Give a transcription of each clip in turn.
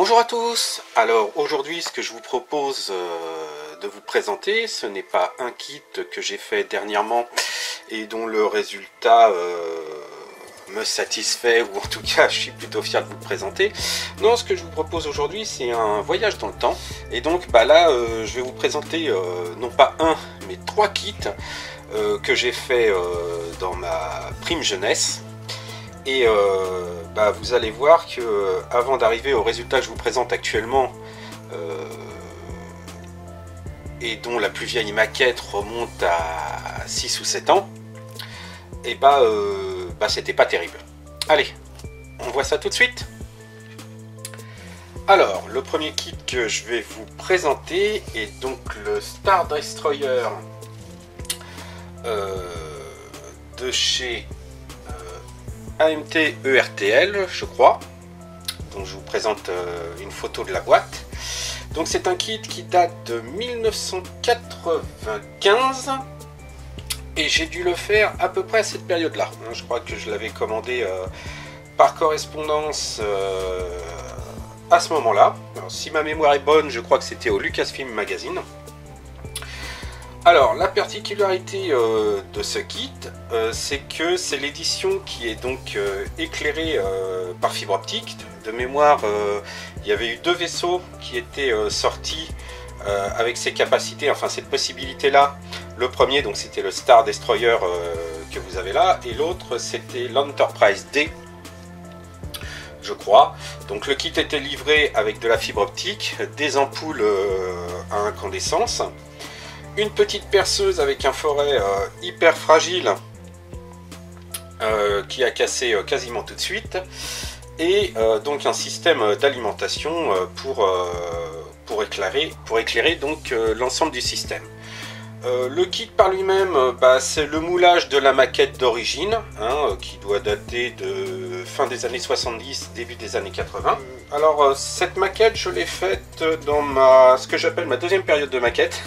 Bonjour à tous. Alors aujourd'hui ce que je vous propose de vous présenter, ce n'est pas un kit que j'ai fait dernièrement et dont le résultat me satisfait, ou en tout cas je suis plutôt fier de vous le présenter. Non, ce que je vous propose aujourd'hui c'est un voyage dans le temps, et donc là je vais vous présenter non pas un mais 3 kits que j'ai fait dans ma prime jeunesse. Et vous allez voir que avant d'arriver au résultat que je vous présente actuellement, et dont la plus vieille maquette remonte à 6 ou 7 ans, et c'était pas terrible. Allez, on voit ça tout de suite. Alors, le premier kit que je vais vous présenter est donc le Star Destroyer de chez AMT ERTL, je crois. Donc je vous présente une photo de la boîte. Donc c'est un kit qui date de 1995 et j'ai dû le faire à peu près à cette période là. Je crois que je l'avais commandé par correspondance à ce moment là. Si ma mémoire est bonne, je crois que c'était au Lucasfilm Magazine. Alors, la particularité de ce kit, c'est que c'est l'édition qui est donc éclairée par fibre optique. De mémoire, il y avait eu 2 vaisseaux qui étaient sortis avec ces capacités, enfin cette possibilité-là. Le premier, donc c'était le Star Destroyer que vous avez là, et l'autre c'était l'Enterprise D, je crois. Donc le kit était livré avec de la fibre optique, des ampoules à incandescence, une petite perceuse avec un forêt hyper fragile qui a cassé quasiment tout de suite, et donc un système d'alimentation pour éclairer donc l'ensemble du système. Le kit par lui-même, c'est le moulage de la maquette d'origine, qui doit dater de fin des années 70, début des années 80. Alors cette maquette, je l'ai faite dans ce que j'appelle ma deuxième période de maquette.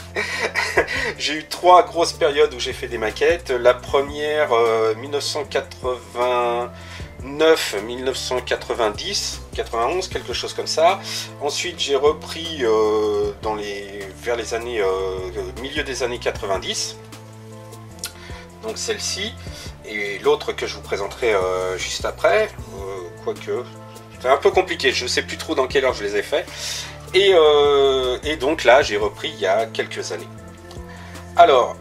J'ai eu 3 grosses périodes où j'ai fait des maquettes. La première, 1989, 1990, 91, quelque chose comme ça. Ensuite, j'ai repris vers les années milieu des années 90. Donc celle-ci et l'autre que je vous présenterai juste après. Quoique, c'est un peu compliqué. Je ne sais plus trop dans quelle heure je les ai fait. Et donc là, j'ai repris il y a quelques années. Alors,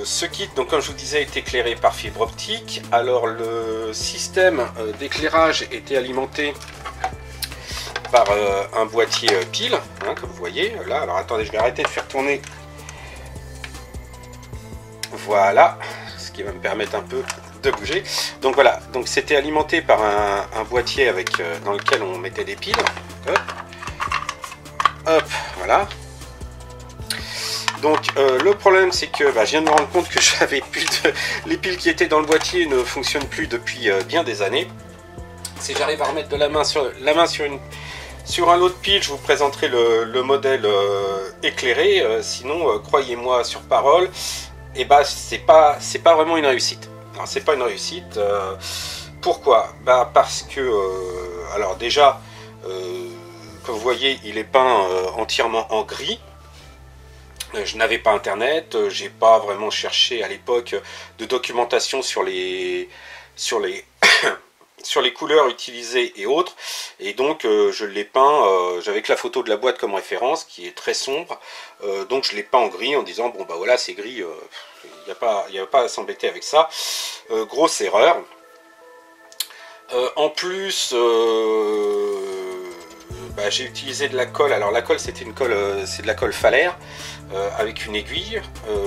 ce kit, donc comme je vous disais, est éclairé par fibre optique. Alors le système d'éclairage était alimenté par un boîtier pile, comme vous voyez là. Alors attendez, je vais arrêter de faire tourner. Voilà, ce qui va me permettre un peu de bouger. Donc voilà, donc c'était alimenté par un boîtier dans lequel on mettait des piles. Hop, hop, voilà. Donc le problème, c'est que je viens de me rendre compte que j'avais plus les piles qui étaient dans le boîtier ne fonctionnent plus depuis bien des années. Si j'arrive à remettre de la main sur un lot de piles, je vous présenterai le modèle éclairé. Sinon, croyez-moi sur parole, c'est pas vraiment une réussite. Alors c'est pas une réussite. Pourquoi? Parce que alors déjà, comme vous voyez, il est peint entièrement en gris. Je n'avais pas internet, j'ai pas vraiment cherché à l'époque de documentation sur les sur les couleurs utilisées et autres, et donc je l'ai peint, j'avais que la photo de la boîte comme référence qui est très sombre, donc je l'ai peint en gris en disant bon voilà, c'est gris, il n'y a pas à s'embêter avec ça. Grosse erreur. En plus, j'ai utilisé de la colle. Alors la colle, c'était une colle, c'est de la colle Faller avec une aiguille.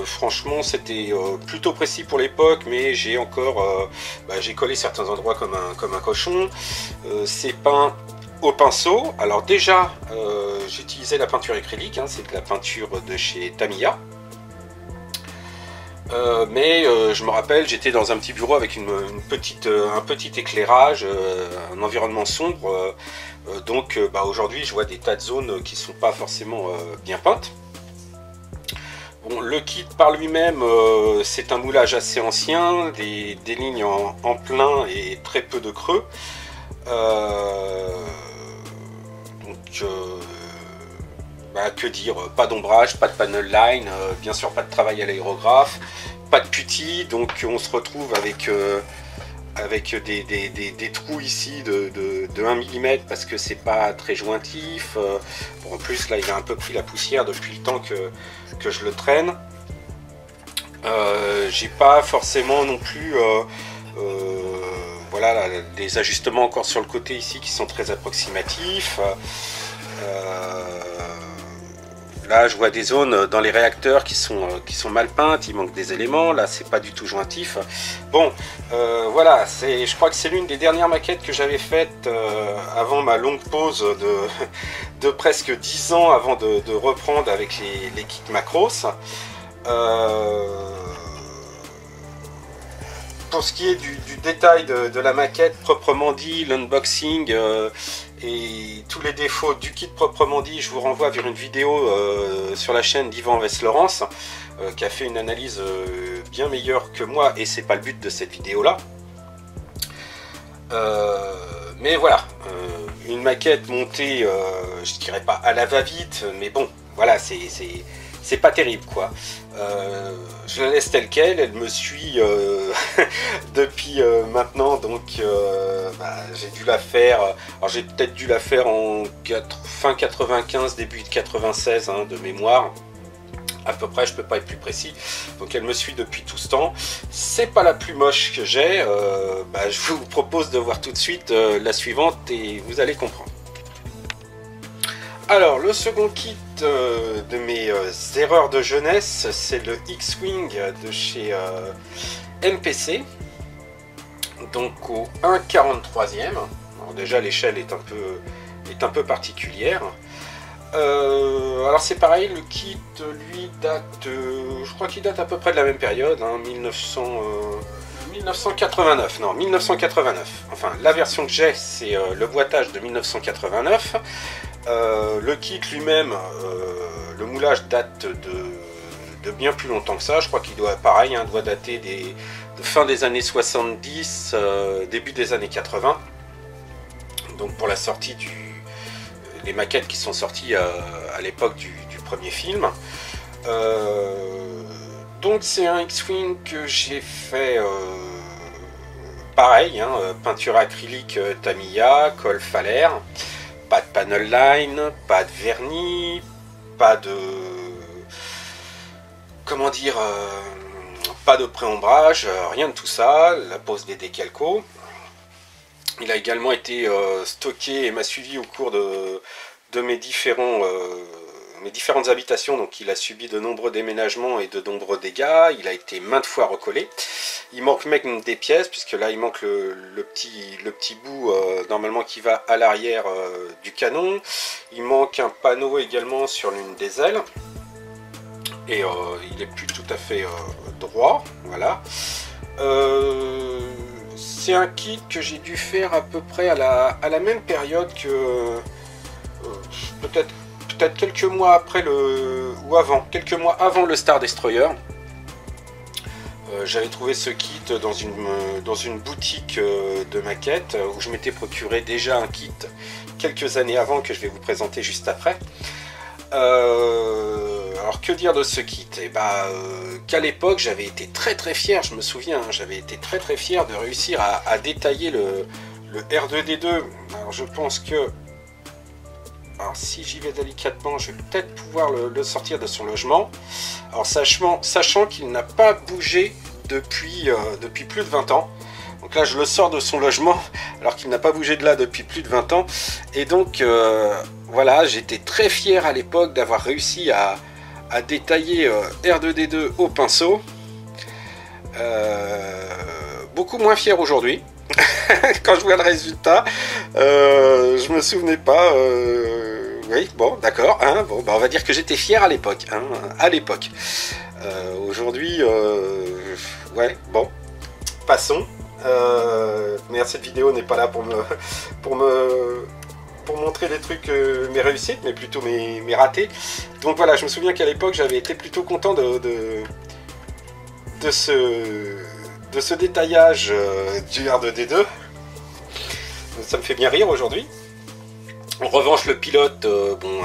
Franchement, c'était plutôt précis pour l'époque, mais j'ai encore, j'ai collé certains endroits comme un cochon. C'est peint au pinceau. Alors déjà, j'ai utilisé la peinture acrylique, c'est de la peinture de chez Tamiya. Mais je me rappelle, j'étais dans un petit bureau avec un petit éclairage, un environnement sombre. Donc aujourd'hui, je vois des tas de zones qui ne sont pas forcément bien peintes. Bon, le kit par lui-même, c'est un moulage assez ancien, des lignes en plein et très peu de creux. Donc, bah, que dire, pas d'ombrage, pas de panel line, bien sûr pas de travail à l'aérographe, pas de putty, donc on se retrouve avec des trous ici de 1 mm parce que c'est pas très jointif. Bon, en plus là il a un peu pris la poussière depuis le temps que je le traîne. J'ai pas forcément non plus voilà là, des ajustements encore sur le côté ici qui sont très approximatifs. Là, je vois des zones dans les réacteurs qui sont mal peintes, il manque des éléments. Là, c'est pas du tout jointif. Bon, voilà, je crois que c'est l'une des dernières maquettes que j'avais faites avant ma longue pause de presque 10 ans avant de reprendre avec les kits Macros. Pour ce qui est du détail de la maquette proprement dit, l'unboxing et tous les défauts du kit proprement dit, je vous renvoie vers une vidéo sur la chaîne d'Yvan West-Laurence qui a fait une analyse bien meilleure que moi, et c'est pas le but de cette vidéo là. Mais voilà, une maquette montée, je dirais pas à la va-vite, mais bon, voilà, c'est pas terrible quoi. Je la laisse telle quelle, elle me suit depuis maintenant, donc bah, j'ai dû la faire, alors j'ai peut-être dû la faire en fin 95, début de 96 hein, de mémoire, à peu près, je peux pas être plus précis, donc elle me suit depuis tout ce temps. C'est pas la plus moche que j'ai, bah, je vous propose de voir tout de suite la suivante et vous allez comprendre. Alors, le second kit de mes erreurs de jeunesse, c'est le X-Wing de chez MPC, donc au 1/43e. Alors déjà, l'échelle est un peu particulière. Alors c'est pareil, le kit, lui, date, je crois qu'il date à peu près de la même période, hein, 1989, non, 1989. Enfin, la version que j'ai, c'est le boîtage de 1989. Le kit lui-même, le moulage date de bien plus longtemps que ça. Je crois qu'il doit, pareil, hein, doit dater de fin des années 70, début des années 80. Donc pour la sortie les maquettes qui sont sorties à l'époque du premier film. Donc c'est un X-Wing que j'ai fait pareil, hein, peinture acrylique Tamiya, colle Faller. Pas de panel line, pas de vernis, pas de... comment dire... pas de pré-ombrage, rien de tout ça, la pose des décalcos. Il a également été stocké et m'a suivi au cours de mes différentes habitations, donc il a subi de nombreux déménagements et de nombreux dégâts. Il a été maintes fois recollé. Il manque même des pièces, puisque là il manque le petit bout normalement qui va à l'arrière du canon. Il manque un panneau également sur l'une des ailes. Et il est plus tout à fait droit, voilà. C'est un kit que j'ai dû faire à peu près à la même période que peut-être quelques mois après ou avant, quelques mois avant le Star Destroyer. J'avais trouvé ce kit dans une boutique de maquettes où je m'étais procuré déjà un kit quelques années avant que je vais vous présenter juste après. Alors que dire de ce kit? Et bah, qu'à l'époque j'avais été très fier, je me souviens, hein, j'avais été très fier de réussir à détailler le R2D2. Alors je pense que, alors si j'y vais délicatement, je vais peut-être pouvoir le sortir de son logement. Alors sachant qu'il n'a pas bougé depuis plus de 20 ans. Donc là je le sors de son logement alors qu'il n'a pas bougé de là depuis plus de 20 ans. Et donc voilà, j'étais très fier à l'époque d'avoir réussi à détailler R2D2 au pinceau. Beaucoup moins fier aujourd'hui. Quand je vois le résultat, je me souvenais pas. Oui, bon, d'accord. Hein, bon, bah, on va dire que j'étais fier à l'époque. Hein, à l'époque. Aujourd'hui, ouais, bon, passons. Mais cette vidéo n'est pas là pour montrer les trucs, mes réussites, mais plutôt mes ratés. Donc voilà, je me souviens qu'à l'époque, j'avais été plutôt content de ce détaillage du R2D2. Ça me fait bien rire aujourd'hui. En revanche, le pilote, bon,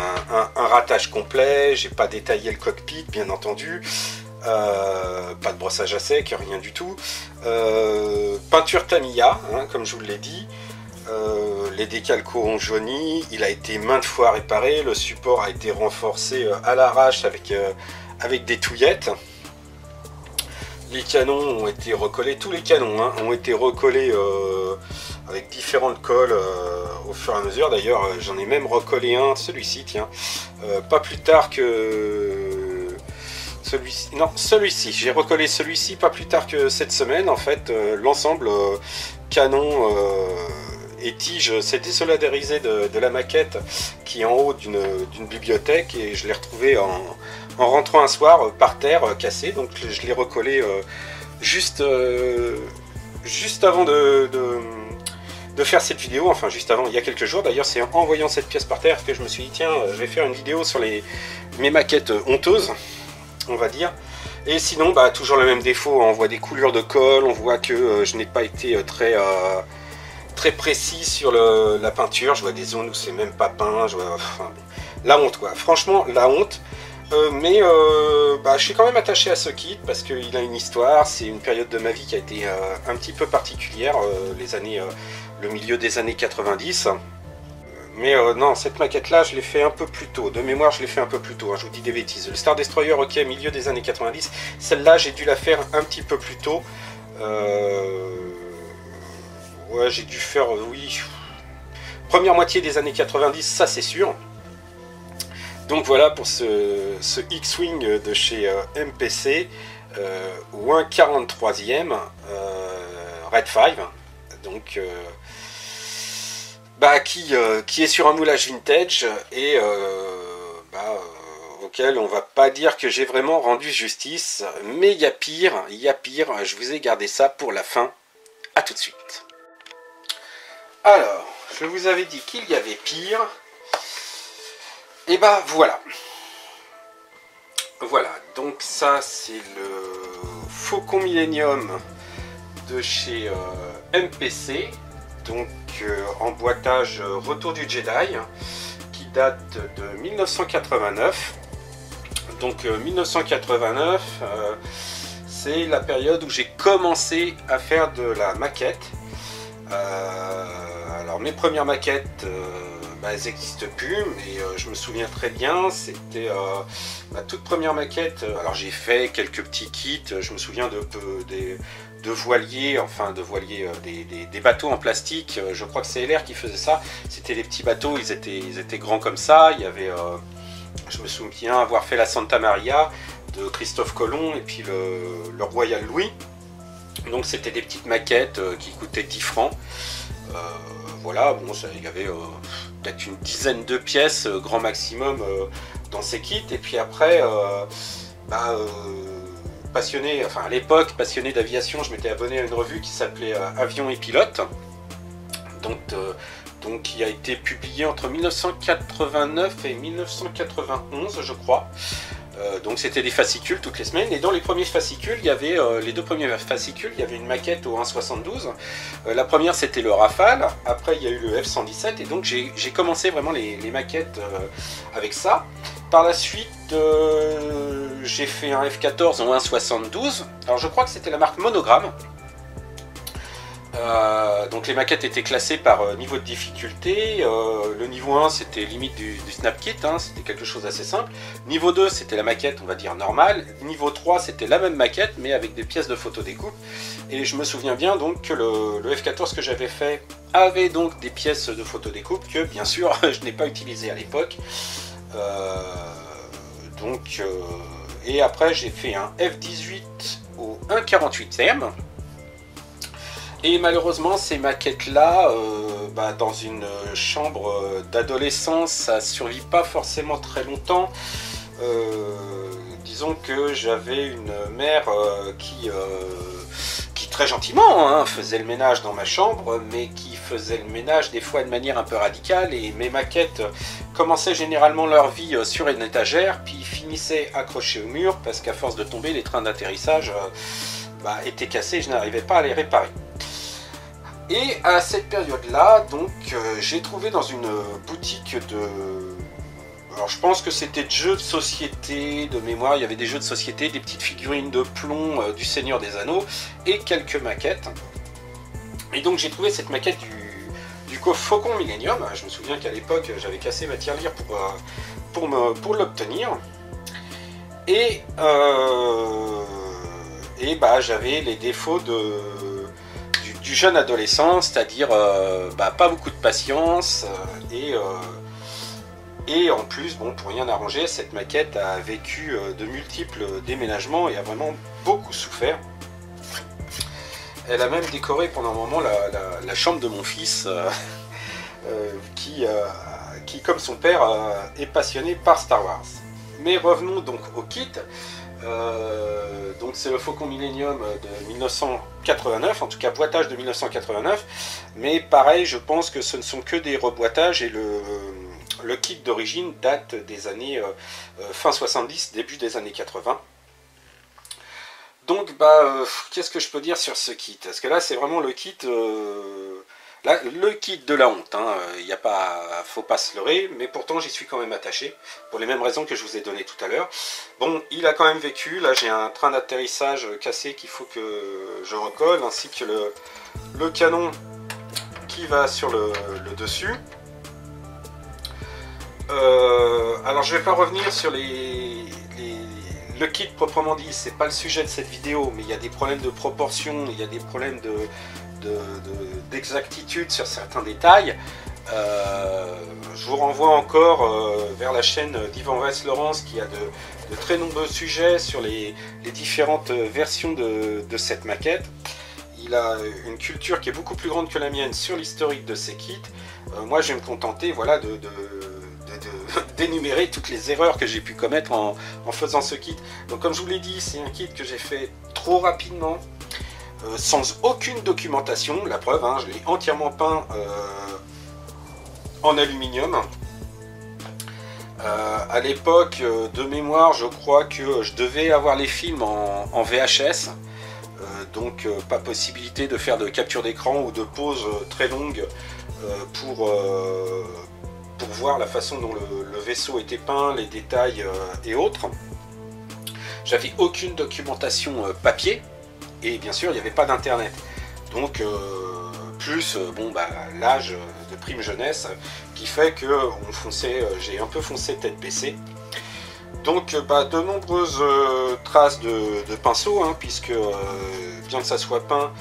un ratage complet, j'ai pas détaillé le cockpit, bien entendu. Pas de brossage à sec, rien du tout. Peinture Tamiya, hein, comme je vous l'ai dit. Les décalcos ont jauni, il a été maintes fois réparé, le support a été renforcé à l'arrache avec des touillettes. Les canons ont été recollés, tous les canons hein, ont été recollés avec différentes colles au fur et à mesure. D'ailleurs, j'en ai même recollé un, celui-ci, tiens, pas plus tard que celui-ci. Non, celui-ci. J'ai recollé celui-ci pas plus tard que cette semaine. En fait, l'ensemble canon et tige s'est désolidarisé de la maquette qui est en haut d'une bibliothèque et je l'ai retrouvé en rentrant un soir par terre cassé. Donc je l'ai recollé juste avant de faire cette vidéo, enfin juste avant, il y a quelques jours. D'ailleurs, c'est en voyant cette pièce par terre que je me suis dit tiens, je vais faire une vidéo sur mes maquettes honteuses, on va dire. Et sinon, bah, toujours le même défaut, on voit des coulures de colle, on voit que je n'ai pas été très précis sur la peinture. Je vois des zones où c'est même pas peint, enfin, la honte quoi, franchement la honte. Mais bah, je suis quand même attaché à ce kit parce qu'il a une histoire, c'est une période de ma vie qui a été un petit peu particulière, le milieu des années 90. Mais non, cette maquette là je l'ai fait un peu plus tôt, de mémoire je l'ai fait un peu plus tôt, hein, je vous dis des bêtises. Le Star Destroyer, ok, milieu des années 90, celle-là j'ai dû la faire un petit peu plus tôt. Ouais, j'ai dû faire, oui, première moitié des années 90, ça c'est sûr. Donc voilà pour ce X-Wing de chez MPC, ou un 43e Red 5, donc bah, qui est sur un moulage vintage et auquel on va pas dire que j'ai vraiment rendu justice, mais il y a pire, je vous ai gardé ça pour la fin. À tout de suite. Alors, je vous avais dit qu'il y avait pire. Et bah voilà. Voilà, donc ça c'est le Faucon Millennium de chez MPC. Donc emboîtage Retour du Jedi qui date de 1989. Donc 1989, c'est la période où j'ai commencé à faire de la maquette. Alors mes premières maquettes, elles n'existent plus, mais je me souviens très bien, c'était ma toute première maquette. Alors j'ai fait quelques petits kits, je me souviens de voiliers, enfin de voiliers, des bateaux en plastique. Je crois que c'est LR qui faisait ça. C'était des petits bateaux, ils étaient grands comme ça. Il y avait, je me souviens avoir fait la Santa Maria de Christophe Colomb et puis le Royal Louis. Donc c'était des petites maquettes qui coûtaient 10 francs. Voilà, bon, il y avait peut-être une dizaine de pièces, grand maximum, dans ces kits. Et puis après, passionné, enfin à l'époque, passionné d'aviation, je m'étais abonné à une revue qui s'appelait Avion et Pilote. Donc qui a été publiée entre 1989 et 1991, je crois. Donc c'était des fascicules toutes les semaines, et dans les premiers fascicules, il y avait les deux premiers fascicules, il y avait une maquette au 1,72. La première c'était le Rafale, après il y a eu le F-117, et donc j'ai commencé vraiment les maquettes avec ça. Par la suite, j'ai fait un F-14 en 1,72, alors je crois que c'était la marque Monogramme. Donc les maquettes étaient classées par niveau de difficulté. Le niveau 1 c'était limite du snap kit, hein, c'était quelque chose d'assez simple. Niveau 2 c'était la maquette, on va dire normale. Niveau 3 c'était la même maquette mais avec des pièces de photodécoupe. Et je me souviens bien donc que le F14 que j'avais fait avait donc des pièces de photodécoupe que bien sûr je n'ai pas utilisé à l'époque. Et après j'ai fait un F18 au 1,48e. Et malheureusement, ces maquettes-là, dans une chambre d'adolescence, ça ne survit pas forcément très longtemps. Disons que j'avais une mère qui très gentiment faisait le ménage dans ma chambre, mais qui faisait le ménage des fois de manière un peu radicale. Et mes maquettes commençaient généralement leur vie sur une étagère, puis finissaient accrochées au mur, parce qu'à force de tomber, les trains d'atterrissage étaient cassés et je n'arrivais pas à les réparer. Et à cette période-là, donc, j'ai trouvé dans une boutique de... Alors je pense que c'était de jeux de société, de mémoire, il y avait des jeux de société, des petites figurines de plomb du Seigneur des Anneaux, et quelques maquettes. Et donc j'ai trouvé cette maquette du Faucon Millenium. Je me souviens qu'à l'époque, j'avais cassé ma tirelire pour l'obtenir. Et bah, j'avais les défauts du jeune adolescent, c'est-à-dire pas beaucoup de patience, et en plus, bon, pour rien arranger, cette maquette a vécu de multiples déménagements et a vraiment beaucoup souffert. Elle a même décoré pendant un moment la chambre de mon fils, qui, comme son père, est passionné par Star Wars. Mais revenons donc au kit. Donc c'est le Faucon Millenium de 1989, en tout cas boitage de 1989. Mais pareil, je pense que ce ne sont que des reboîtages et le kit d'origine date des années fin 70, début des années 80. Donc, qu'est-ce que je peux dire sur ce kit? Parce que là, c'est vraiment le kit, le kit de la honte. Hein. Faut pas se leurrer, mais pourtant, j'y suis quand même attaché, pour les mêmes raisons que je vous ai données tout à l'heure. Bon, il a quand même vécu. Là, j'ai un train d'atterrissage cassé qu'il faut que je recolle, ainsi que le canon qui va sur le dessus. Alors, je vais pas revenir sur le kit proprement dit, c'est pas le sujet de cette vidéo, mais il y a des problèmes de proportion, il y a des problèmes d'exactitude sur certains détails. Je vous renvoie encore vers la chaîne d'Yvan Weiss-Laurence qui a de très nombreux sujets sur les différentes versions de cette maquette. Il a une culture qui est beaucoup plus grande que la mienne sur l'historique de ces kits. Moi, je vais me contenter, voilà, d'énumérer toutes les erreurs que j'ai pu commettre en faisant ce kit. Donc comme je vous l'ai dit, c'est un kit que j'ai fait trop rapidement, sans aucune documentation. La preuve, hein, je l'ai entièrement peint en aluminium. À l'époque, de mémoire, je crois que je devais avoir les films en VHS. Donc pas possibilité de faire de capture d'écran ou de pause très longue pour voir la façon dont le vaisseau était peint, les détails et autres. J'avais aucune documentation papier, et bien sûr il n'y avait pas d'internet. Donc plus l'âge de prime jeunesse qui fait que j'ai un peu foncé tête baissée. Donc de nombreuses traces de pinceau, hein, puisque bien que ça soit peint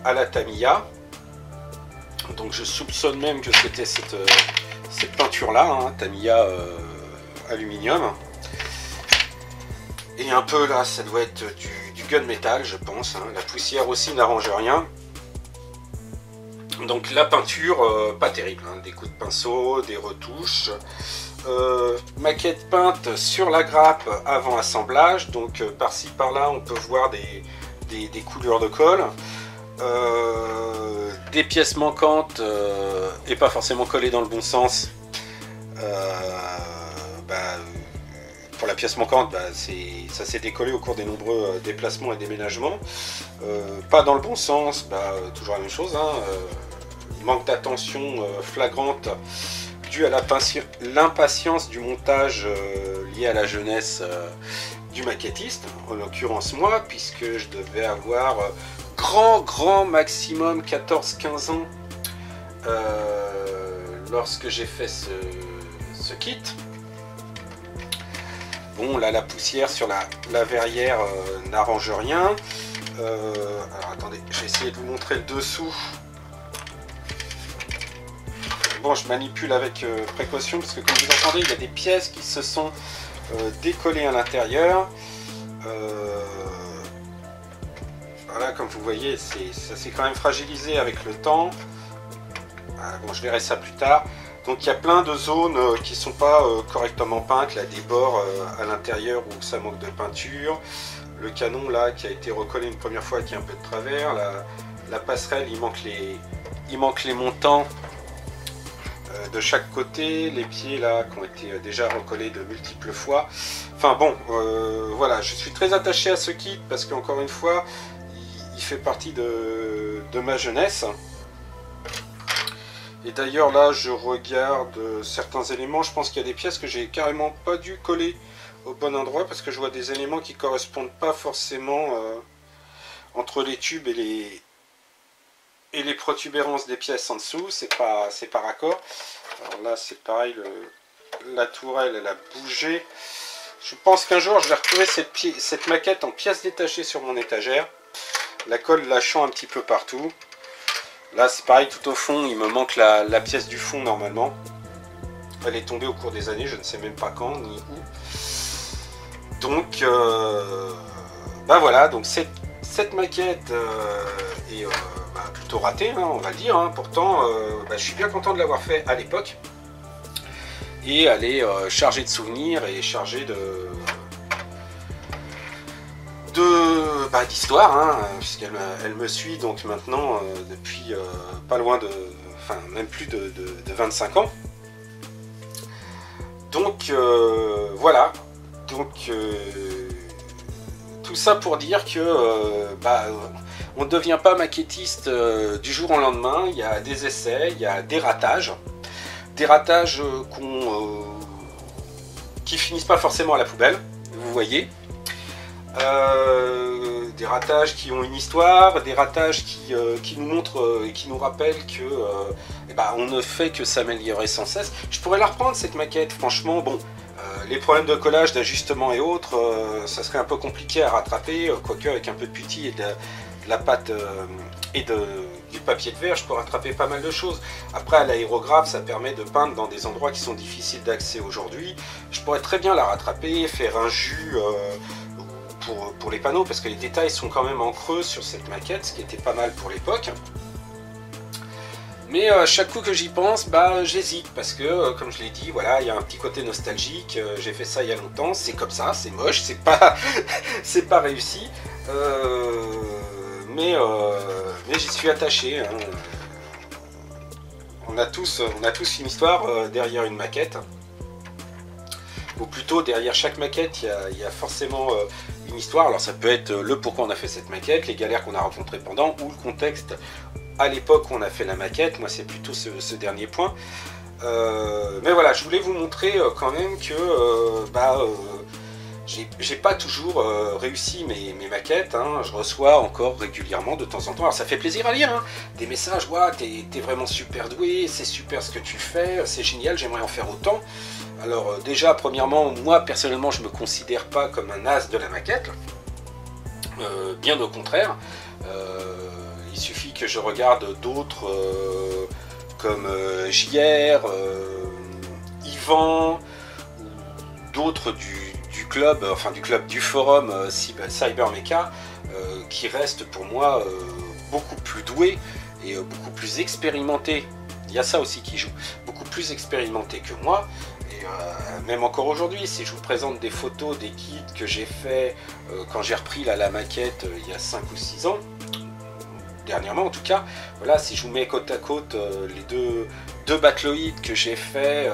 à la Tamiya. Donc je soupçonne même que c'était cette peinture-là, hein, Tamiya aluminium. Et un peu là, ça doit être du gunmetal, je pense. Hein. La poussière aussi n'arrange rien. Donc la peinture, pas terrible, hein, des coups de pinceau, des retouches. Maquette peinte sur la grappe avant assemblage. Donc par-ci par-là, on peut voir des couleurs de colle. Des pièces manquantes et pas forcément collées dans le bon sens. Pour la pièce manquante, ça s'est décollé au cours des nombreux déplacements et déménagements. Pas dans le bon sens, toujours la même chose. Hein, manque d'attention flagrante due à l'impatience du montage lié à la jeunesse du maquettiste, en l'occurrence moi, puisque je devais avoir grand maximum 14-15 ans lorsque j'ai fait ce kit. Bon, là la poussière sur la verrière n'arrange rien. Alors attendez, je vais essayer de vous montrer le dessous. Bon, je manipule avec précaution parce que comme vous entendez, il y a des pièces qui se sont décollées à l'intérieur. Voilà, comme vous voyez, ça s'est quand même fragilisé avec le temps. Bon, je verrai ça plus tard. Donc il y a plein de zones qui ne sont pas correctement peintes, là, des bords à l'intérieur où ça manque de peinture. Le canon là qui a été recollé une première fois qui est un peu de travers. La passerelle, il manque les montants de chaque côté. Les pieds là qui ont été déjà recollés de multiples fois. Enfin bon, voilà, je suis très attaché à ce kit parce qu'encore une fois, il fait partie de de ma jeunesse. Et d'ailleurs là je regarde certains éléments, je pense qu'il y a des pièces que j'ai carrément pas dû coller au bon endroit parce que je vois des éléments qui correspondent pas forcément entre les tubes et les protubérances des pièces en dessous, c'est pas raccord. Alors là c'est pareil, la tourelle elle a bougé. Je pense qu'un jour je vais retrouver cette maquette en pièces détachées sur mon étagère, la colle lâchant un petit peu partout. Là c'est pareil, tout au fond il me manque la pièce du fond normalement. Elle est tombée au cours des années, je ne sais même pas quand ni où. Donc bah voilà, donc cette maquette est plutôt ratée, hein, on va le dire, hein. Pourtant je suis bien content de l'avoir fait à l'époque. Et elle est chargée de souvenirs et chargée d'histoire, hein, puisqu'elle me suit donc maintenant depuis pas loin de, enfin même plus de 25 ans. Donc voilà, donc tout ça pour dire que on ne devient pas maquettiste du jour au lendemain. Il y a des essais, il y a des ratages qui finissent pas forcément à la poubelle, vous voyez. Des ratages qui ont une histoire, des ratages qui nous montrent et qui nous rappellent que on ne fait que s'améliorer sans cesse. Je pourrais la reprendre cette maquette, franchement, bon, les problèmes de collage, d'ajustement et autres, ça serait un peu compliqué à rattraper, quoique avec un peu de putty et de la pâte et du papier de verre, je peux rattraper pas mal de choses. Après, à l'aérographe, ça permet de peindre dans des endroits qui sont difficiles d'accès aujourd'hui. Je pourrais très bien la rattraper, faire un jus pour les panneaux, parce que les détails sont quand même en creux sur cette maquette, ce qui était pas mal pour l'époque. Mais chaque coup que j'y pense, j'hésite, parce que, comme je l'ai dit, voilà, il y a un petit côté nostalgique, j'ai fait ça il y a longtemps, c'est comme ça, c'est moche, c'est pas, c'est pas réussi, mais j'y suis attaché, hein. On a tous une histoire derrière une maquette, ou plutôt derrière chaque maquette, il y a forcément une histoire. Alors ça peut être le pourquoi on a fait cette maquette, les galères qu'on a rencontrées pendant, ou le contexte à l'époque où on a fait la maquette. Moi c'est plutôt ce dernier point. Mais voilà, je voulais vous montrer quand même que j'ai pas toujours réussi mes maquettes, hein. Je reçois encore régulièrement de temps en temps, alors ça fait plaisir à lire, hein, des messages, ouais, t'es vraiment super doué, c'est super ce que tu fais, c'est génial, j'aimerais en faire autant. Alors déjà, premièrement, moi personnellement je me considère pas comme un as de la maquette, bien au contraire. Il suffit que je regarde d'autres comme JR, Yvan, ou d'autres du club, enfin du forum Cybermecha, qui restent pour moi beaucoup plus doués et beaucoup plus expérimentés. Il y a ça aussi qui joue, beaucoup plus expérimentés que moi. Et même encore aujourd'hui, si je vous présente des photos des kits que j'ai fait quand j'ai repris la maquette il y a 5 ou 6 ans, dernièrement en tout cas, voilà, si je vous mets côte à côte les deux Battloid que j'ai fait,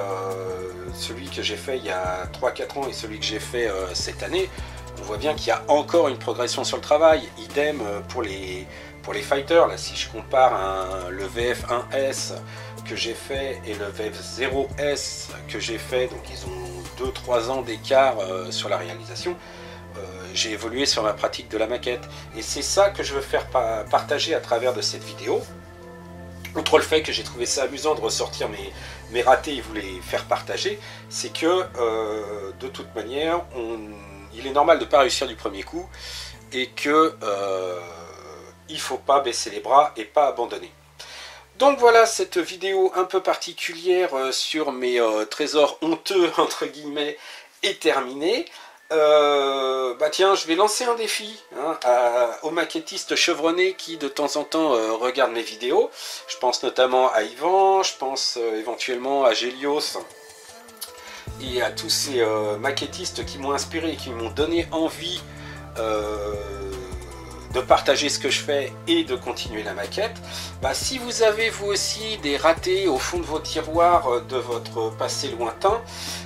celui que j'ai fait il y a 3-4 ans et celui que j'ai fait cette année, on voit bien qu'il y a encore une progression sur le travail. Idem pour les fighters, là si je compare le VF1S que j'ai fait et le VF0S que j'ai fait, donc ils ont 2-3 ans d'écart sur la réalisation. J'ai évolué sur ma pratique de la maquette et c'est ça que je veux faire partager à travers de cette vidéo. Outre le fait que j'ai trouvé ça amusant de ressortir mes ratés et vous les faire partager, c'est que de toute manière il est normal de ne pas réussir du premier coup et que il ne faut pas baisser les bras et pas abandonner. Donc voilà, cette vidéo un peu particulière sur mes trésors honteux entre guillemets est terminée. Tiens, je vais lancer un défi hein, aux maquettistes chevronnés qui de temps en temps regardent mes vidéos. Je pense notamment à Yvan, je pense éventuellement à Gélios et à tous ces maquettistes qui m'ont inspiré et qui m'ont donné envie de partager ce que je fais et de continuer la maquette. Si vous avez vous aussi des ratés au fond de vos tiroirs de votre passé lointain,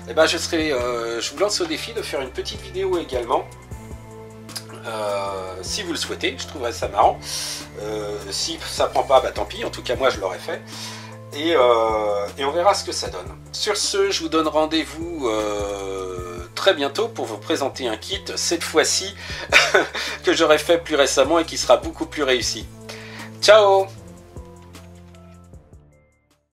je vous lance au défi de faire une petite vidéo également si vous le souhaitez, je trouverais ça marrant. Si ça prend pas, bah tant pis, en tout cas moi je l'aurais fait. Et on verra ce que ça donne. Sur ce, je vous donne rendez-vous très bientôt pour vous présenter un kit, cette fois-ci, que j'aurais fait plus récemment et qui sera beaucoup plus réussi. Ciao!